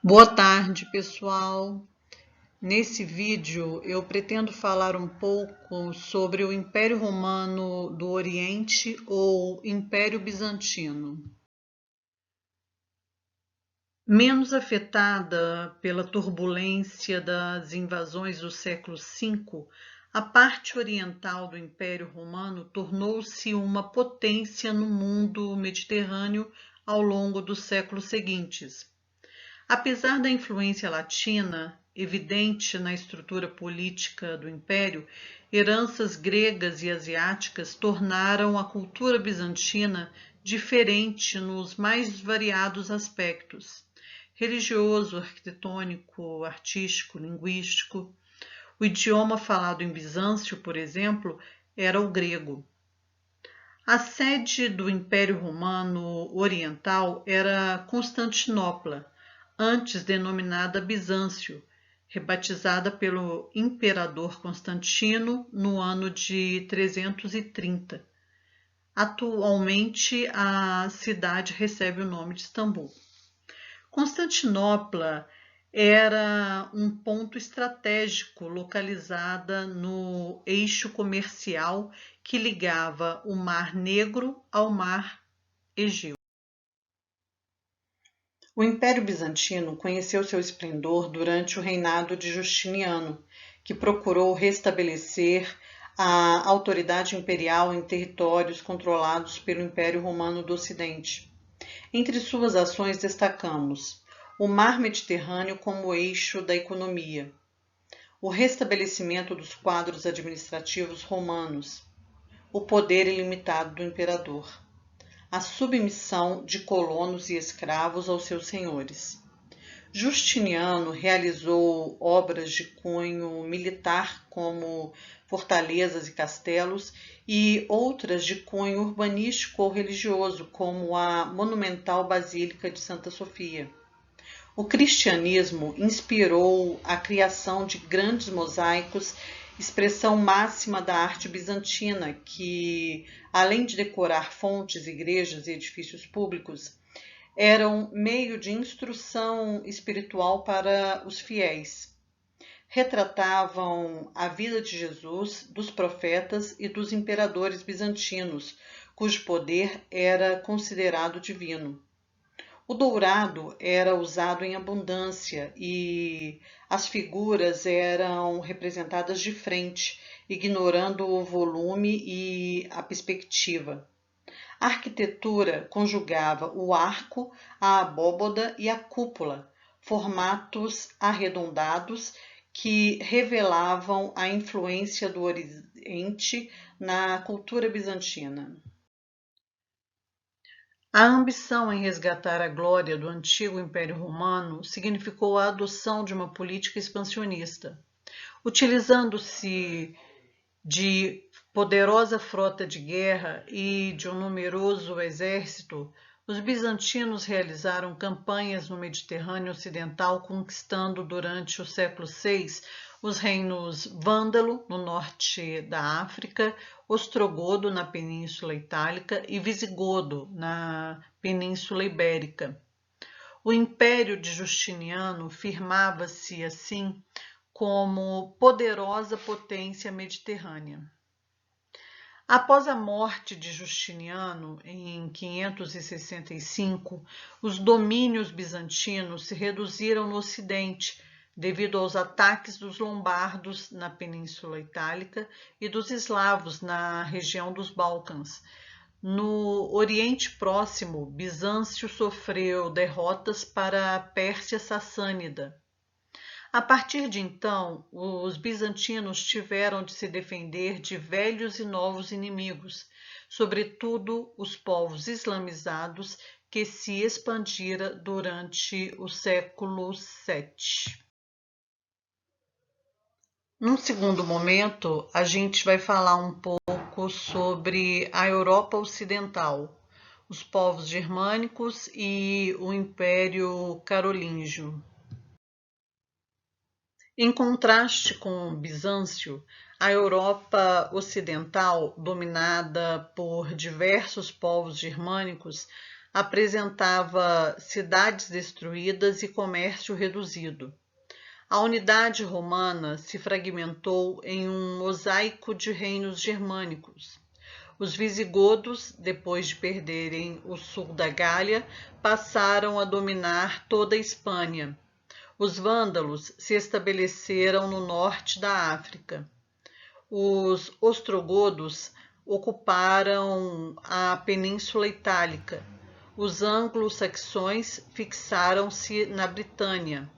Boa tarde, pessoal. Nesse vídeo eu pretendo falar um pouco sobre o Império Romano do Oriente ou Império Bizantino. Menos afetada pela turbulência das invasões do século V, a parte oriental do Império Romano tornou-se uma potência no mundo mediterrâneo ao longo dos séculos seguintes. Apesar da influência latina, evidente na estrutura política do Império, heranças gregas e asiáticas tornaram a cultura bizantina diferente nos mais variados aspectos: religioso, arquitetônico, artístico, linguístico. O idioma falado em Bizâncio, por exemplo, era o grego. A sede do Império Romano Oriental era Constantinopla, antes denominada Bizâncio, rebatizada pelo imperador Constantino no ano de 330. Atualmente, a cidade recebe o nome de Istambul. Constantinopla era um ponto estratégico localizada no eixo comercial que ligava o Mar Negro ao Mar Egeu. O Império Bizantino conheceu seu esplendor durante o reinado de Justiniano, que procurou restabelecer a autoridade imperial em territórios controlados pelo Império Romano do Ocidente. Entre suas ações destacamos o Mar Mediterrâneo como eixo da economia, o restabelecimento dos quadros administrativos romanos, o poder ilimitado do imperador, a submissão de colonos e escravos aos seus senhores. Justiniano realizou obras de cunho militar, como fortalezas e castelos, e outras de cunho urbanístico ou religioso, como a monumental Basílica de Santa Sofia. O cristianismo inspirou a criação de grandes mosaicos, expressão máxima da arte bizantina, que, além de decorar fontes, igrejas e edifícios públicos, eram meio de instrução espiritual para os fiéis. Retratavam a vida de Jesus, dos profetas e dos imperadores bizantinos, cujo poder era considerado divino. O dourado era usado em abundância e as figuras eram representadas de frente, ignorando o volume e a perspectiva. A arquitetura conjugava o arco, a abóbada e a cúpula, formatos arredondados que revelavam a influência do Oriente na cultura bizantina. A ambição em resgatar a glória do antigo Império Romano significou a adoção de uma política expansionista. Utilizando-se de poderosa frota de guerra e de um numeroso exército, os bizantinos realizaram campanhas no Mediterrâneo Ocidental, conquistando durante o século VI os reinos Vândalo, no norte da África, Ostrogodo, na Península Itálica, e Visigodo, na Península Ibérica. O Império de Justiniano firmava-se, assim, como poderosa potência mediterrânea. Após a morte de Justiniano, em 565, os domínios bizantinos se reduziram no Ocidente, devido aos ataques dos lombardos na Península Itálica e dos eslavos na região dos Balcãs. No Oriente Próximo, Bizâncio sofreu derrotas para a Pérsia Sassânida. A partir de então, os bizantinos tiveram de se defender de velhos e novos inimigos, sobretudo os povos islamizados que se expandira durante o século VII. Num segundo momento, a gente vai falar um pouco sobre a Europa Ocidental, os povos germânicos e o Império Carolíngio. Em contraste com Bizâncio, a Europa Ocidental, dominada por diversos povos germânicos, apresentava cidades destruídas e comércio reduzido. A unidade romana se fragmentou em um mosaico de reinos germânicos. Os visigodos, depois de perderem o sul da Gália, passaram a dominar toda a Espanha. Os vândalos se estabeleceram no norte da África. Os ostrogodos ocuparam a Península Itálica. Os anglo-saxões fixaram-se na Britânia,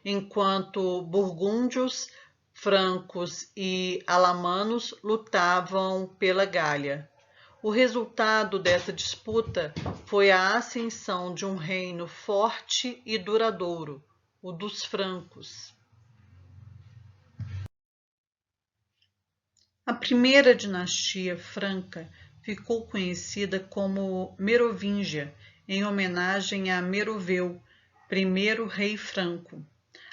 enquanto burgúndios, francos e alamanos lutavam pela Gália. O resultado dessa disputa foi a ascensão de um reino forte e duradouro, o dos francos. A primeira dinastia franca ficou conhecida como Merovingia, em homenagem a Meroveu, primeiro rei franco.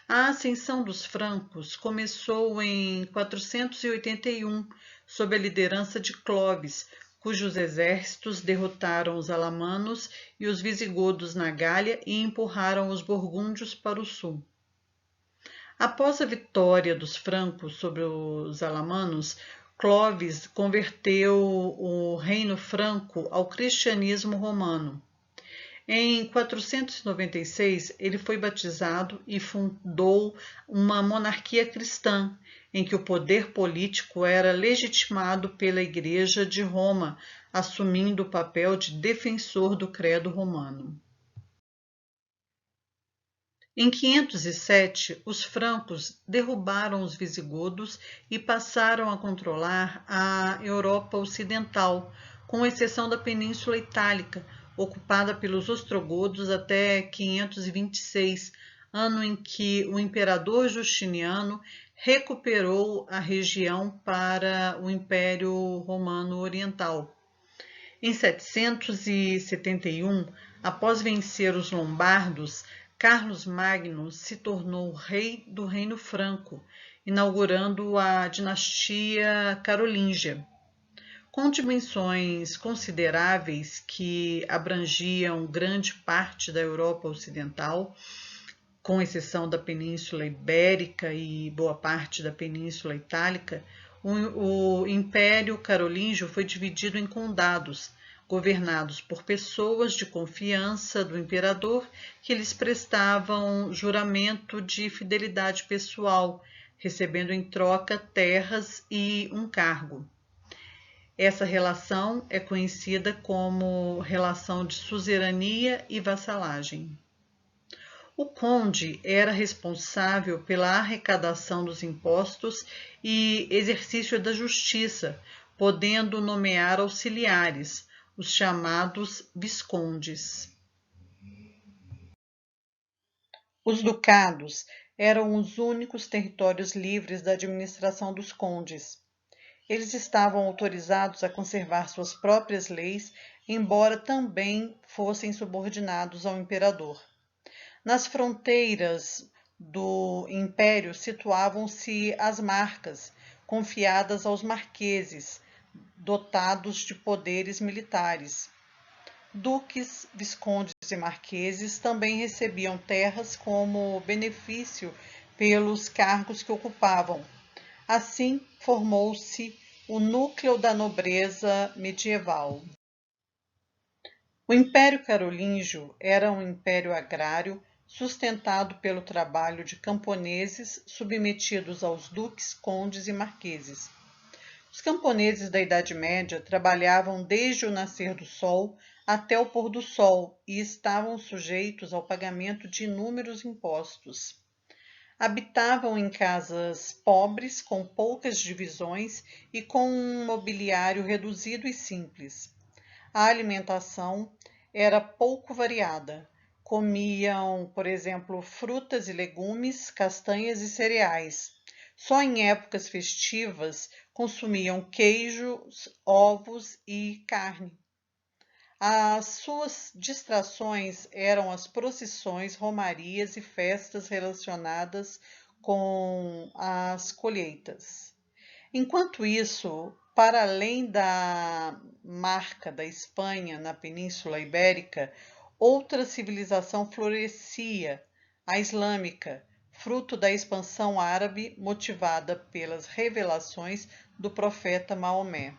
A ascensão dos francos começou em 481, sob a liderança de Clovis, cujos exércitos derrotaram os alamanos e os visigodos na Gália e empurraram os burgúndios para o sul. Após a vitória dos francos sobre os alamanos, Clovis converteu o reino franco ao cristianismo romano. Em 496, ele foi batizado e fundou uma monarquia cristã, em que o poder político era legitimado pela Igreja de Roma, assumindo o papel de defensor do credo romano. Em 507, os francos derrubaram os visigodos e passaram a controlar a Europa Ocidental, com exceção da Península Itálica, ocupada pelos ostrogodos até 526, ano em que o imperador Justiniano recuperou a região para o Império Romano Oriental. Em 771, após vencer os lombardos, Carlos Magno se tornou rei do Reino Franco, inaugurando a dinastia carolíngia. Com dimensões consideráveis que abrangiam grande parte da Europa Ocidental, com exceção da Península Ibérica e boa parte da Península Itálica, o Império Carolíngio foi dividido em condados, governados por pessoas de confiança do imperador que lhes prestavam juramento de fidelidade pessoal, recebendo em troca terras e um cargo. Essa relação é conhecida como relação de suzerania e vassalagem. O conde era responsável pela arrecadação dos impostos e exercício da justiça, podendo nomear auxiliares, os chamados viscondes. Os ducados eram os únicos territórios livres da administração dos condes. Eles estavam autorizados a conservar suas próprias leis, embora também fossem subordinados ao imperador. Nas fronteiras do império situavam-se as marcas, confiadas aos marqueses, dotados de poderes militares. Duques, viscondes e marqueses também recebiam terras como benefício pelos cargos que ocupavam. Assim, formou-se o núcleo da nobreza medieval. O Império Carolíngio era um império agrário sustentado pelo trabalho de camponeses submetidos aos duques, condes e marqueses. Os camponeses da Idade Média trabalhavam desde o nascer do sol até o pôr do sol e estavam sujeitos ao pagamento de inúmeros impostos. Habitavam em casas pobres, com poucas divisões e com um mobiliário reduzido e simples. A alimentação era pouco variada. Comiam, por exemplo, frutas e legumes, castanhas e cereais. Só em épocas festivas consumiam queijos, ovos e carne. As suas distrações eram as procissões, romarias e festas relacionadas com as colheitas. Enquanto isso, Para além da marca da Espanha na Península Ibérica, outra civilização florescia, a islâmica, fruto da expansão árabe motivada pelas revelações do profeta Maomé.